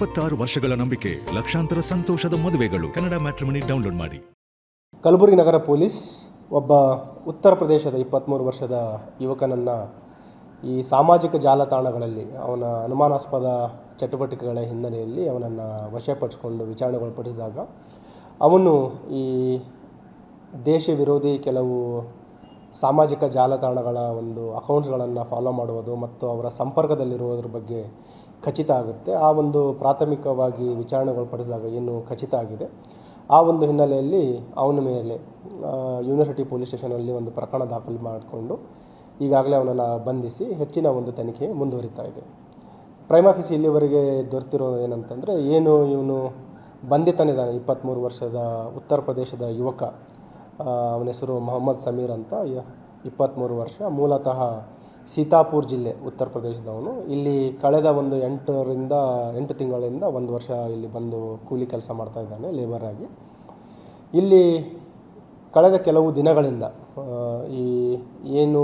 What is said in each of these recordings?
26 ವರ್ಷಗಳ ನಂಬಿಕೆ, ಲಕ್ಷಾಂತರ ಸಂತೋಷದ ಮದುವೆಗಳು. ಕನ್ನಡ ಮ್ಯಾಟ್ರಿಮನಿ ಡೌನ್ಲೋಡ್ ಮಾಡಿ. ಕಲಬುರಗಿ ನಗರ ಪೊಲೀಸ್ ಒಬ್ಬ ಉತ್ತರ ಪ್ರದೇಶದ 23 ವರ್ಷದ ಯುವಕನನ್ನು ಈ ಸಾಮಾಜಿಕ ಜಾಲತಾಣಗಳಲ್ಲಿ ಅವನ ಅನುಮಾನಾಸ್ಪದ ಚಟುವಟಿಕೆಗಳ ಹಿನ್ನೆಲೆಯಲ್ಲಿ ಅವನನ್ನು ವಶಪಡಿಸಿಕೊಂಡು ವಿಚಾರಣೆಗೊಳಪಡಿಸಿದಾಗ ಅವನು ಈ ದೇಶ ವಿರೋಧಿ ಕೆಲವು ಸಾಮಾಜಿಕ ಜಾಲತಾಣಗಳ ಒಂದು ಅಕೌಂಟ್ಸ್ಗಳನ್ನು ಫಾಲೋ ಮಾಡುವುದು ಮತ್ತು ಅವರ ಸಂಪರ್ಕದಲ್ಲಿರುವುದರ ಬಗ್ಗೆ ಖಚಿತ ಆಗುತ್ತೆ. ಆ ಒಂದು ಪ್ರಾಥಮಿಕವಾಗಿ ವಿಚಾರಣೆಗೊಳಪಡಿಸಿದಾಗ ಏನು ಖಚಿತ ಆಗಿದೆ, ಆ ಒಂದು ಹಿನ್ನೆಲೆಯಲ್ಲಿ ಅವನ ಮೇಲೆ ಯೂನಿವರ್ಸಿಟಿ ಪೊಲೀಸ್ ಸ್ಟೇಷನಲ್ಲಿ ಒಂದು ಪ್ರಕರಣ ದಾಖಲು ಮಾಡಿಕೊಂಡು ಈಗಾಗಲೇ ಅವನನ್ನು ಬಂಧಿಸಿ ಹೆಚ್ಚಿನ ಒಂದು ತನಿಖೆ ಮುಂದುವರಿತಾ ಇದೆ. ಪ್ರೈಮಾಫಿಸಿ ಇಲ್ಲಿವರೆಗೆ ದೊರೆತಿರೋದು ಏನಂತಂದರೆ, ಏನು ಇವನು ಬಂಧಿತನಿದ್ದಾನೆ 23 ವರ್ಷದ ಉತ್ತರ ಪ್ರದೇಶದ ಯುವಕ, ಅವನ ಹೆಸರು ಮೊಹಮ್ಮದ್ ಸಮೀರ್ ಅಂತ, 23 ವರ್ಷ, ಮೂಲತಃ ಸೀತಾಪುರ್ ಜಿಲ್ಲೆ ಉತ್ತರ ಪ್ರದೇಶದವನು. ಇಲ್ಲಿ ಕಳೆದ ಒಂದು 8 ತಿಂಗಳಿಂದ 1 ವರ್ಷ ಇಲ್ಲಿ ಬಂದು ಕೂಲಿ ಕೆಲಸ ಮಾಡ್ತಾ ಇದ್ದಾನೆ, ಲೇಬರ್ ಆಗಿ. ಇಲ್ಲಿ ಕಳೆದ ಕೆಲವು ದಿನಗಳಿಂದ ಈ ಏನು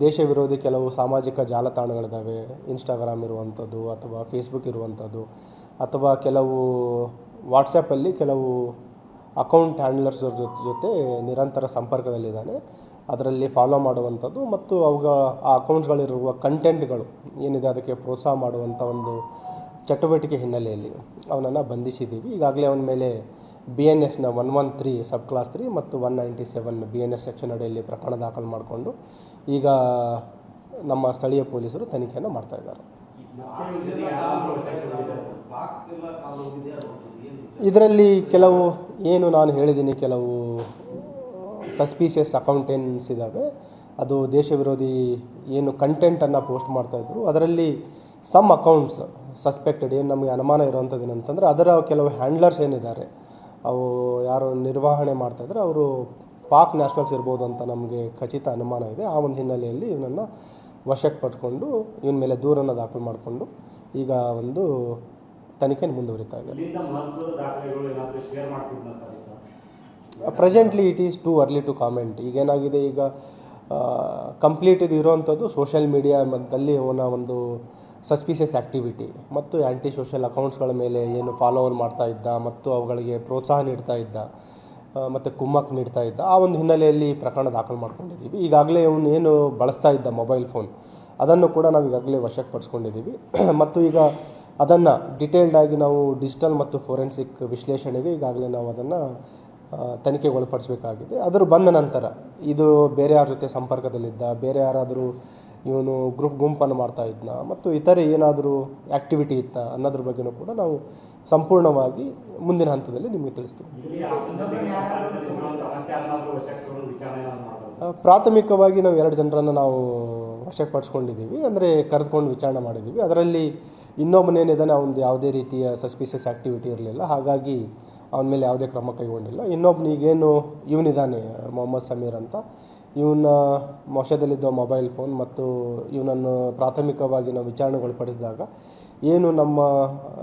ದೇಶ ವಿರೋಧಿ ಕೆಲವು ಸಾಮಾಜಿಕ ಜಾಲತಾಣಗಳಿದ್ದಾವೆ, ಇನ್ಸ್ಟಾಗ್ರಾಮ್ ಇರುವಂಥದ್ದು ಅಥವಾ ಫೇಸ್ಬುಕ್ ಇರುವಂಥದ್ದು, ಅಥವಾ ಕೆಲವು ವಾಟ್ಸಪ್ಪಲ್ಲಿ ಕೆಲವು ಅಕೌಂಟ್ ಹ್ಯಾಂಡ್ಲರ್ಸ್ ಜೊತೆ ನಿರಂತರ ಸಂಪರ್ಕದಲ್ಲಿದ್ದಾನೆ. ಅದರಲ್ಲಿ ಫಾಲೋ ಮಾಡುವಂಥದ್ದು ಮತ್ತು ಆ ಅಕೌಂಟ್ಸ್ಗಳಿರುವ ಕಂಟೆಂಟ್ಗಳು ಏನಿದೆ ಅದಕ್ಕೆ ಪ್ರೋತ್ಸಾಹ ಮಾಡುವಂಥ ಒಂದು ಚಟುವಟಿಕೆ ಹಿನ್ನೆಲೆಯಲ್ಲಿ ಅವನನ್ನು ಬಂಧಿಸಿದ್ದೀವಿ. ಈಗಾಗಲೇ ಅವನ ಮೇಲೆ BNSನ 113 ಸಬ್ ಕ್ಲಾಸ್ 3 ಮತ್ತು 197 BNS ಸೆಕ್ಷನ್ ಅಡಿಯಲ್ಲಿ ಪ್ರಕರಣ ದಾಖಲು ಮಾಡಿಕೊಂಡು ಈಗ ನಮ್ಮ ಸ್ಥಳೀಯ ಪೊಲೀಸರು ತನಿಖೆಯನ್ನು ಮಾಡ್ತಾ ಇದ್ದಾರೆ. ಇದರಲ್ಲಿ ಕೆಲವು ಏನು ನಾನು ಹೇಳಿದ್ದೀನಿ, ಕೆಲವು ಸಸ್ಪೀಷಿಯಸ್ ಅಕೌಂಟೆನ್ಸ್ ಇದ್ದಾವೆ. ಅದು ದೇಶ ವಿರೋಧಿ ಏನು ಕಂಟೆಂಟನ್ನು ಪೋಸ್ಟ್ ಮಾಡ್ತಾಯಿದ್ರು. ಅದರಲ್ಲಿ ಸಮ್ ಅಕೌಂಟ್ಸ್ ಸಸ್ಪೆಕ್ಟೆಡ್, ಏನು ನಮಗೆ ಅನುಮಾನ ಇರುವಂಥದ್ದು ಏನಂತಂದರೆ, ಅದರ ಕೆಲವು ಹ್ಯಾಂಡ್ಲರ್ಸ್ ಏನಿದ್ದಾರೆ, ಅವು ಯಾರು ನಿರ್ವಹಣೆ ಮಾಡ್ತಾಯಿದ್ರೆ ಅವರು ಪಾಕ್ ನ್ಯಾಷನಲ್ಸ್ ಇರ್ಬೋದು ಅಂತ ನಮಗೆ ಖಚಿತ ಅನುಮಾನ ಇದೆ. ಆ ಒಂದು ಹಿನ್ನೆಲೆಯಲ್ಲಿ ಇವನನ್ನು ವಶಕ್ಕೆ ಪಡ್ಕೊಂಡು ಇವನ ಮೇಲೆ ದೂರನ್ನು ದಾಖಲು ಮಾಡಿಕೊಂಡು ಈಗ ಒಂದು ತನಿಖೆ ಮುಂದುವರಿತಾ ಇದೆ. Presently it is too early to comment. ಈಗೇನಾಗಿದೆ, ಈಗ ಕಂಪ್ಲೀಟ್ ಇದು ಇರೋವಂಥದ್ದು ಸೋಷಿಯಲ್ ಮೀಡಿಯಾ ಮಧ್ಯದಲ್ಲಿ ಅವನ ಒಂದು ಸಸ್ಪಿಷಿಯಸ್ ಆ್ಯಕ್ಟಿವಿಟಿ ಮತ್ತು ಆ್ಯಂಟಿ ಸೋಷಿಯಲ್ ಅಕೌಂಟ್ಸ್ಗಳ ಮೇಲೆ ಏನು ಫಾಲೋವರ್ ಮಾಡ್ತಾ ಇದ್ದ ಮತ್ತು ಅವುಗಳಿಗೆ ಪ್ರೋತ್ಸಾಹ ನೀಡ್ತಾ ಇದ್ದ ಮತ್ತು ಕುಮ್ಮಕ್ಕು ನೀಡ್ತಾ ಇದ್ದ, ಆ ಒಂದು ಹಿನ್ನೆಲೆಯಲ್ಲಿ ಪ್ರಕರಣ ದಾಖಲು ಮಾಡ್ಕೊಂಡಿದ್ದೀವಿ. ಈಗಾಗಲೇ ಅವನು ಏನು ಬಳಸ್ತಾ ಇದ್ದ ಮೊಬೈಲ್ ಫೋನ್, ಅದನ್ನು ಕೂಡ ನಾವು ಈಗಾಗಲೇ ವಶಕ್ಕೆ ಪಡಿಸ್ಕೊಂಡಿದ್ದೀವಿ. ಮತ್ತು ಈಗ ಅದನ್ನು ಡಿಟೇಲ್ಡಾಗಿ ನಾವು ಡಿಜಿಟಲ್ ಮತ್ತು ಫೋರೆನ್ಸಿಕ್ ವಿಶ್ಲೇಷಣೆಗೆ ಈಗಾಗಲೇ ನಾವು ಅದನ್ನು ತನಿಖೆಗೆ ಒಳಪಡಿಸಬೇಕಾಗಿದೆ. ಅದರ ಬಂದ ನಂತರ ಇದು ಬೇರೆ ಯಾರ ಜೊತೆ ಸಂಪರ್ಕದಲ್ಲಿದ್ದ, ಬೇರೆ ಯಾರಾದರೂ ಇವನು ಗುಂಪನ್ನು ಮಾಡ್ತಾ ಇದ್ನ ಮತ್ತು ಇತರೆ ಏನಾದರೂ ಆ್ಯಕ್ಟಿವಿಟಿ ಇತ್ತ ಅನ್ನೋದ್ರ ಬಗ್ಗೆಯೂ ಕೂಡ ನಾವು ಸಂಪೂರ್ಣವಾಗಿ ಮುಂದಿನ ಹಂತದಲ್ಲಿ ನಿಮಗೆ ತಿಳಿಸ್ತೀವಿ. ಪ್ರಾಥಮಿಕವಾಗಿ ನಾವು 2 ಜನರನ್ನು ನಾವು ವಶಕ್ಕೆ ಪಡಿಸ್ಕೊಂಡಿದ್ದೀವಿ, ಅಂದರೆ ಕರೆದುಕೊಂಡು ವಿಚಾರಣೆ ಮಾಡಿದ್ದೀವಿ. ಅದರಲ್ಲಿ ಇನ್ನೊಬ್ಬನೇನಿದ್ದಾನೆ, ಅವನದು ಯಾವುದೇ ರೀತಿಯ ಸಸ್ಪಿಷಿಯಸ್ ಆ್ಯಕ್ಟಿವಿಟಿ ಇರಲಿಲ್ಲ, ಹಾಗಾಗಿ ಅವನ ಮೇಲೆ ಯಾವುದೇ ಕ್ರಮ ಕೈಗೊಂಡಿಲ್ಲ. ಇನ್ನೊಬ್ಬನಿಗೇನು ಇವನಿದ್ದಾನೆ ಮೊಹಮ್ಮದ್ ಸಮೀರ್ ಅಂತ, ಇವನ ವಶದಲ್ಲಿದ್ದ ಮೊಬೈಲ್ ಫೋನ್ ಮತ್ತು ಇವನನ್ನು ಪ್ರಾಥಮಿಕವಾಗಿ ನಾವು ವಿಚಾರಣೆಗೊಳಪಡಿಸಿದಾಗ ಏನು ನಮ್ಮ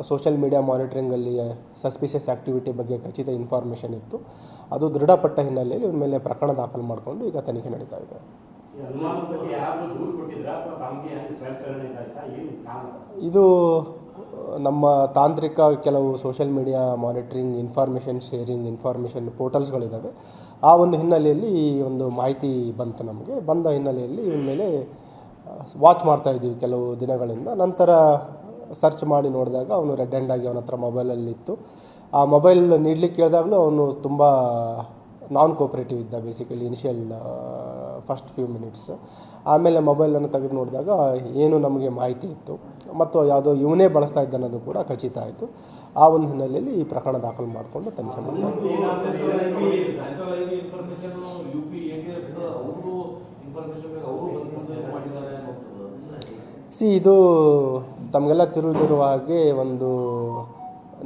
ಸೋಷಿಯಲ್ ಮೀಡಿಯಾ ಮಾನಿಟ್ರಿಂಗಲ್ಲಿ ಸಸ್ಪಿಷಿಯಸ್ ಆ್ಯಕ್ಟಿವಿಟಿ ಬಗ್ಗೆ ಖಚಿತ ಇನ್ಫಾರ್ಮೇಷನ್ ಇತ್ತು, ಅದು ದೃಢಪಟ್ಟ ಹಿನ್ನೆಲೆಯಲ್ಲಿ ಇವನ ಮೇಲೆ ಪ್ರಕರಣ ದಾಖಲು ಮಾಡಿಕೊಂಡು ಈಗ ತನಿಖೆ ನಡೀತಾ ಇದೆ. ಇದು ನಮ್ಮ ತಾಂತ್ರಿಕ ಕೆಲವು social media monitoring, information sharing, information ಪೋರ್ಟಲ್ಸ್ಗಳಿದ್ದಾವೆ. ಆ ಒಂದು ಹಿನ್ನೆಲೆಯಲ್ಲಿ ಈ ಒಂದು ಮಾಹಿತಿ ಬಂತು ನಮಗೆ. ಬಂದ ಹಿನ್ನೆಲೆಯಲ್ಲಿ ಇವನ ಮೇಲೆ ವಾಚ್ ಮಾಡ್ತಾ ಇದ್ದೀವಿ ಕೆಲವು ದಿನಗಳಿಂದ. ನಂತರ ಸರ್ಚ್ ಮಾಡಿ ನೋಡಿದಾಗ ಅವನು ರೆಡ್ ಹ್ಯಾಂಡ್ ಆಗಿ ಅವನ ಹತ್ರ ಮೊಬೈಲಲ್ಲಿತ್ತು. ಆ ಮೊಬೈಲ್ ನೀಡಲಿಕ್ಕೆ ಕೇಳಿದಾಗಲೂ ಅವನು ತುಂಬ ನಾನ್ ಕೋಆಪರೇಟಿವ್ ಇದ್ದ, basically initial first few minutes. ಆಮೇಲೆ ಮೊಬೈಲನ್ನು ತೆಗೆದು ನೋಡಿದಾಗ ಏನು ನಮಗೆ ಮಾಹಿತಿ ಇತ್ತು ಮತ್ತು ಯಾವುದೋ ಇವನೇ ಬಳಸ್ತಾ ಇದ್ದ ಅನ್ನೋದು ಕೂಡ ಖಚಿತ ಆಯಿತು. ಆ ಒಂದು ಹಿನ್ನೆಲೆಯಲ್ಲಿ ಈ ಪ್ರಕರಣ ದಾಖಲು ಮಾಡಿಕೊಂಡು ತನಿಖೆ ಮಾಡ್ತಾ ಇದ್ದೀವಿ. ಇದು ತಮಗೆಲ್ಲ ತಿಳಿದಿರುವ ಹಾಗೆ ಒಂದು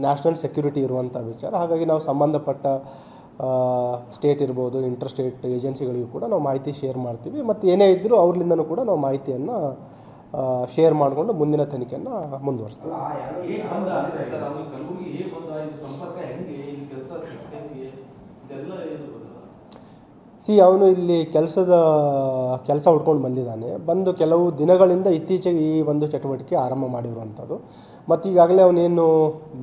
ನ್ಯಾಷನಲ್ ಸೆಕ್ಯೂರಿಟಿ ಇರುವಂಥ ವಿಚಾರ. ಹಾಗಾಗಿ ನಾವು ಸಂಬಂಧಪಟ್ಟ ಸ್ಟೇಟ್ ಇರ್ಬೋದು, ಇಂಟರ್ ಸ್ಟೇಟ್ ಏಜೆನ್ಸಿಗಳಿಗೂ ಕೂಡ ನಾವು ಮಾಹಿತಿ ಶೇರ್ ಮಾಡ್ತೀವಿ. ಮತ್ತು ಏನೇ ಇದ್ದರೂ ಅವ್ರಲಿಂದನೂ ಕೂಡ ನಾವು ಮಾಹಿತಿಯನ್ನು ಶೇರ್ ಮಾಡಿಕೊಂಡು ಮುಂದಿನ ತನಿಖೆಯನ್ನು ಮುಂದುವರಿಸ್ತೀವಿ. ಅವನು ಇಲ್ಲಿ ಕೆಲಸ ಹುಡ್ಕೊಂಡು ಬಂದಿದ್ದಾನೆ. ಬಂದು ಕೆಲವು ದಿನಗಳಿಂದ ಇತ್ತೀಚೆಗೆ ಈ ಒಂದು ಚಟುವಟಿಕೆ ಆರಂಭ ಮಾಡಿರುವಂಥದ್ದು. ಮತ್ತು ಈಗಾಗಲೇ ಅವನೇನು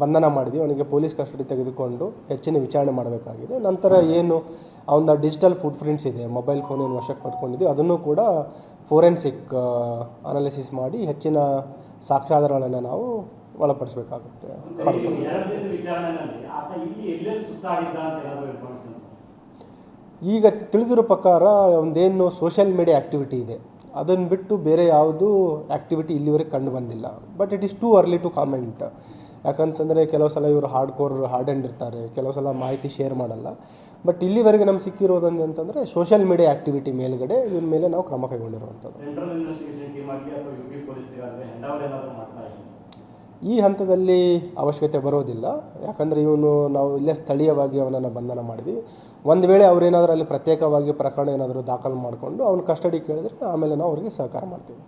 ಬಂಧನ ಮಾಡಿದ್ವಿ, ಅವನಿಗೆ ಪೊಲೀಸ್ ಕಸ್ಟಡಿ ತೆಗೆದುಕೊಂಡು ಹೆಚ್ಚಿನ ವಿಚಾರಣೆ ಮಾಡಬೇಕಾಗಿದೆ. ನಂತರ ಏನು ಅವನ ಡಿಜಿಟಲ್ ಫುಟ್ ಪ್ರಿಂಟ್ಸ್ ಇದೆ, ಮೊಬೈಲ್ ಫೋನ್ ಏನು ವಶಕ್ಕೆ ಪಡ್ಕೊಂಡಿದ್ವಿ, ಅದನ್ನು ಕೂಡ ಫೋರೆನ್ಸಿಕ್ ಅನಾಲಿಸಿಸ್ ಮಾಡಿ ಹೆಚ್ಚಿನ ಸಾಕ್ಷ್ಯಾಧಾರಗಳನ್ನು ನಾವು ಒಳಪಡಿಸಬೇಕಾಗುತ್ತೆ. ಈಗ ತಿಳಿದಿರೋ ಪ್ರಕಾರ ಒಂದೇನು ಸೋಷಿಯಲ್ ಮೀಡಿಯಾ ಆ್ಯಕ್ಟಿವಿಟಿ ಇದೆ, ಅದನ್ನು ಬಿಟ್ಟು ಬೇರೆ ಯಾವುದೂ ಆ್ಯಕ್ಟಿವಿಟಿ ಇಲ್ಲಿವರೆಗೆ ಕಂಡು ಬಂದಿಲ್ಲ. But it is too early to comment. ಯಾಕಂತಂದರೆ ಕೆಲವು ಸಲ ಇವರು ಹಾರ್ಡ್ ಆ್ಯಂಡ್ ಇರ್ತಾರೆ, ಕೆಲವು ಸಲ ಮಾಹಿತಿ ಶೇರ್ ಮಾಡಲ್ಲ. ಬಟ್ ಇಲ್ಲಿವರೆಗೆ ನಮ್ಗೆ ಸಿಕ್ಕಿರೋದಂದು ಅಂತಂದರೆ ಸೋಷಿಯಲ್ ಮೀಡಿಯಾ ಆ್ಯಕ್ಟಿವಿಟಿ ಮೇಲ್ಗಡೆ ಇವನ ಮೇಲೆ ನಾವು ಕ್ರಮ ಕೈಗೊಂಡಿರುವಂಥದ್ದು. ಈ ಹಂತದಲ್ಲಿ ಅವಶ್ಯಕತೆ ಬರೋದಿಲ್ಲ, ಯಾಕಂದರೆ ನಾವು ಇಲ್ಲೇ ಸ್ಥಳೀಯವಾಗಿ ಅವನನ್ನು ಬಂಧನ ಮಾಡಿದ್ವಿ. ಒಂದು ವೇಳೆ ಅವರೇನಾದರೂ ಅಲ್ಲಿ ಪ್ರತ್ಯೇಕವಾಗಿ ಪ್ರಕರಣ ಏನಾದರೂ ದಾಖಲು ಮಾಡಿಕೊಂಡು ಅವ್ನ ಕಸ್ಟಡಿ ಕೇಳಿದ್ರೆ ಆಮೇಲೆ ನಾವು ಅವ್ರಿಗೆ ಸಹಕಾರ ಮಾಡ್ತೀವಿ.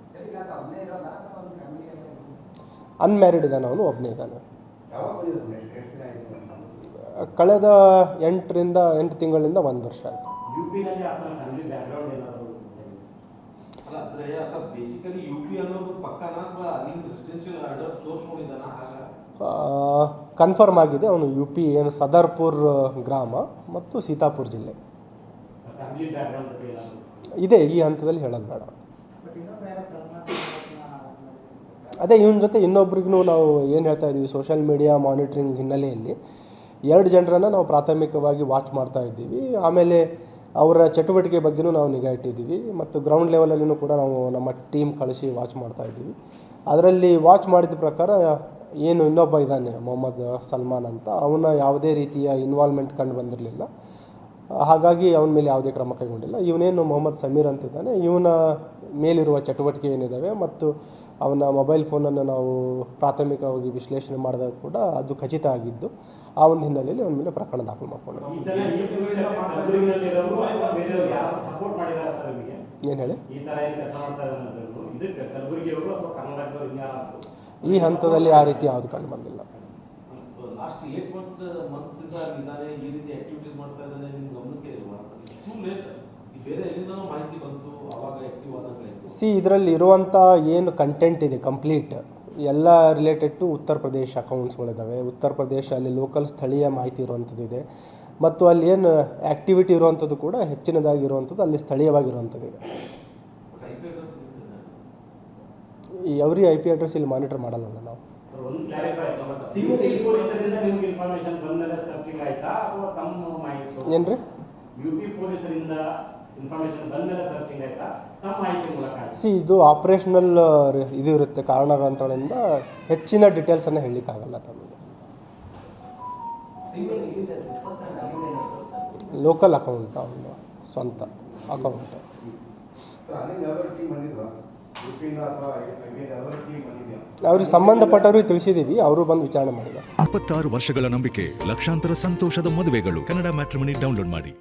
ಅನ್ಮ್ಯಾರಿಡ್ ಇದ್ದಾನೆ, ಅವನು ಒಬ್ಬನೇ ಇದ್ದಾನೆ. ಕಳೆದ 8 ತಿಂಗಳಿಂದ 1 ವರ್ಷ ಆಯಿತು. ಕನ್ಫರ್ಮ್ ಆಗಿದೆ, ಅವನು UP ಏನು ಸದರ್ಪುರ್ ಗ್ರಾಮ ಮತ್ತು ಸೀತಾಪುರ್ ಜಿಲ್ಲೆ ಇದೆ. ಈ ಹಂತದಲ್ಲಿ ಹೇಳೋದು ಬೇಡ. ಅದೇ ಇವನ ಜೊತೆ ಇನ್ನೊಬ್ರಿಗೂ ನಾವು ಏನು ಹೇಳ್ತಾ ಇದ್ದೀವಿ, ಸೋಷಿಯಲ್ ಮೀಡಿಯಾ ಮಾನಿಟ್ರಿಂಗ್ ಹಿನ್ನೆಲೆಯಲ್ಲಿ 2 ಜನರನ್ನು ನಾವು ಪ್ರಾಥಮಿಕವಾಗಿ ವಾಚ್ ಮಾಡ್ತಾ ಇದ್ದೀವಿ. ಆಮೇಲೆ ಅವರ ಚಟುವಟಿಕೆ ಬಗ್ಗೆಯೂ ನಾವು ನಿಗಾ ಇಟ್ಟಿದ್ದೀವಿ ಮತ್ತು ಗ್ರೌಂಡ್ ಲೆವೆಲಲ್ಲಿಯೂ ಕೂಡ ನಾವು ನಮ್ಮ ಟೀಮ್ ಕಳಿಸಿ ವಾಚ್ ಮಾಡ್ತಾ ಇದ್ದೀವಿ. ಅದರಲ್ಲಿ ವಾಚ್ ಮಾಡಿದ ಪ್ರಕಾರ ಏನು ಇನ್ನೊಬ್ಬ ಇದ್ದಾನೆ ಮೊಹಮ್ಮದ್ ಸಲ್ಮಾನ್ ಅಂತ, ಅವನ ಯಾವುದೇ ರೀತಿಯ ಇನ್ವಾಲ್ವ್ಮೆಂಟ್ ಕಂಡು ಬಂದಿರಲಿಲ್ಲ. ಹಾಗಾಗಿ ಅವನ ಮೇಲೆ ಯಾವುದೇ ಕ್ರಮ ಕೈಗೊಂಡಿಲ್ಲ. ಇವನೇನು ಮೊಹಮ್ಮದ್ ಸಮೀರ್ ಅಂತಿದ್ದಾನೆ, ಇವನ ಮೇಲಿರುವ ಚಟುವಟಿಕೆ ಏನಿದ್ದಾವೆ ಮತ್ತು ಅವನ ಮೊಬೈಲ್ ಫೋನನ್ನು ನಾವು ಪ್ರಾಥಮಿಕವಾಗಿ ವಿಶ್ಲೇಷಣೆ ಮಾಡಿದಾಗ ಕೂಡ ಅದು ಖಚಿತ ಆಗಿದ್ದು, ಆ ಒಂದು ಹಿನ್ನೆಲೆಯಲ್ಲಿ ಅವನ ಮೇಲೆ ಪ್ರಕರಣ ದಾಖಲು ಮಾಡಿಕೊಂಡು. ಏನು ಹೇಳಿ, ಈ ಹಂತದಲ್ಲಿ ಆ ರೀತಿ ಯಾವುದು ಕಂಡು ಬಂದಿಲ್ಲ. ಇದರಲ್ಲಿ ಇರುವಂಥ ಏನು ಕಂಟೆಂಟ್ ಇದೆ ಕಂಪ್ಲೀಟ್ ಎಲ್ಲ ರಿಲೇಟೆಡ್ ಟು ಉತ್ತರ ಪ್ರದೇಶ ಅಕೌಂಟ್ಸ್ಗಳಿದ್ದಾವೆ. ಉತ್ತರ ಪ್ರದೇಶ ಅಲ್ಲಿ ಲೋಕಲ್ ಸ್ಥಳೀಯ ಮಾಹಿತಿ ಇರುವಂಥದ್ದಿದೆ ಮತ್ತು ಅಲ್ಲಿ ಏನು ಆ್ಯಕ್ಟಿವಿಟಿ ಇರುವಂಥದ್ದು ಕೂಡ ಹೆಚ್ಚಿನದಾಗಿ ಇರುವಂಥದ್ದು ಅಲ್ಲಿ ಸ್ಥಳೀಯವಾಗಿರುವಂಥದ್ದಿದೆ. ಎವ್ರಿ IP ಅಡ್ರೆಸ್ ಇಲ್ಲಿ ಮಾನಿಟರ್ ಮಾಡಲ್ಲ ನಾವು. ಏನ್ರಿ ಇದು ಆಪರೇಷನಲ್ ಇದು ಇರುತ್ತೆ ಕಾರಣಗಳಿಂದ ಹೆಚ್ಚಿನ ಡೀಟೇಲ್ಸನ್ನು ಹೇಳಲಿಕ್ಕಾಗಲ್ಲ ತಮಗೆ. ಲೋಕಲ್ ಅಕೌಂಟ್, ಅವನು ಸ್ವಂತ ಅಕೌಂಟ್. ಅವ್ರಿಗೆ ಸಂಬಂಧಪಟ್ಟವ್ರಿಗೆ ತಿಳಿಸಿದ್ದೀವಿ, ಅವರು ಬಂದು ವಿಚಾರಣೆ ಮಾಡಿದ್ದಾರೆ. 26 ವರ್ಷಗಳ ನಂಬಿಕೆ, ಲಕ್ಷಾಂತರ ಸಂತೋಷದ ಮದುವೆಗಳು. ಕನ್ನಡ ಮ್ಯಾಟ್ರಿಮನಿ ಡೌನ್ಲೋಡ್ ಮಾಡಿ.